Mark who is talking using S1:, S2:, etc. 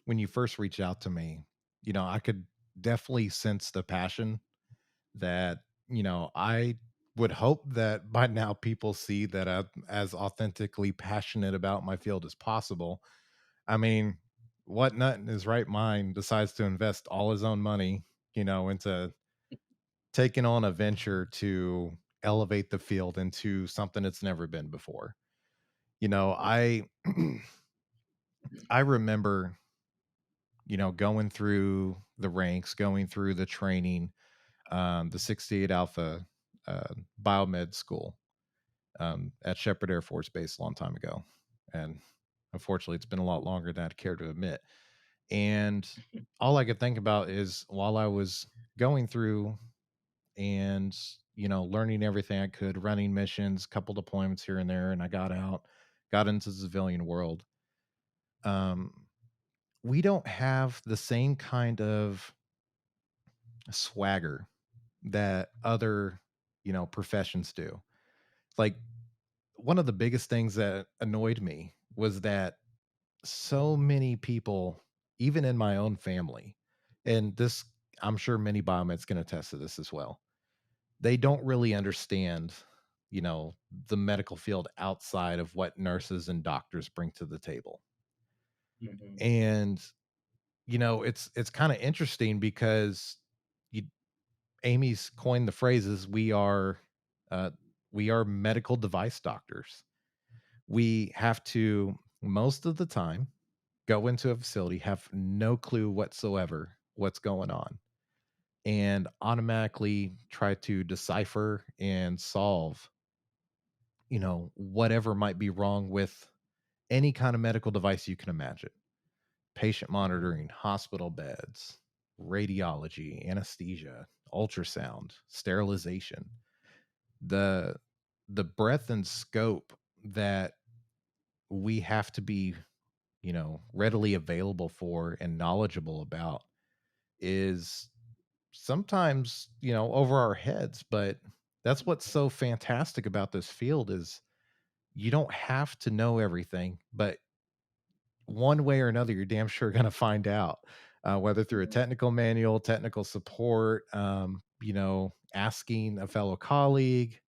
S1: when you first reached out to me, I could definitely sense the passion that, I would hope that by now people see that I'm as authentically passionate about my field as possible. I mean, what nut in his right mind decides to invest all his own money, into taking on a venture to elevate the field into something it's never been before? I I remember, going through the ranks, going through the training, the 68 Alpha biomed school at Shepherd Air Force Base a long time ago. And unfortunately, it's been a lot longer than I'd care to admit. And all I could think about is while I was going through and, learning everything I could, running missions, couple deployments here and there, and I got out, got into the civilian world. Um, we don't have the same kind of swagger that other, professions do. Like, one of the biggest things that annoyed me was that so many people, even in my own family, and this, I'm sure many biomeds can attest to this as well. They don't really understand, the medical field outside of what nurses and doctors bring to the table.
S2: Mhm.
S1: And, it's kind of interesting because you Amy's coined the phrases uh we are medical device doctors. We have to, most of the time, go into a facility, have no clue whatsoever what's going on, and automatically try to decipher and solve, whatever might be wrong with any kind of medical device you can imagine. Patient
S2: Mhm.
S1: monitoring, hospital beds, radiology, anesthesia, ultrasound, sterilization. The the breadth and scope that we have to be, readily available for and knowledgeable about is sometimes, over our heads, but that's what's so fantastic about this field is you don't have to know everything, but one way or another, you're damn sure going to find out, whether through a
S2: Mhm.
S1: technical manual, technical support, asking a fellow colleague.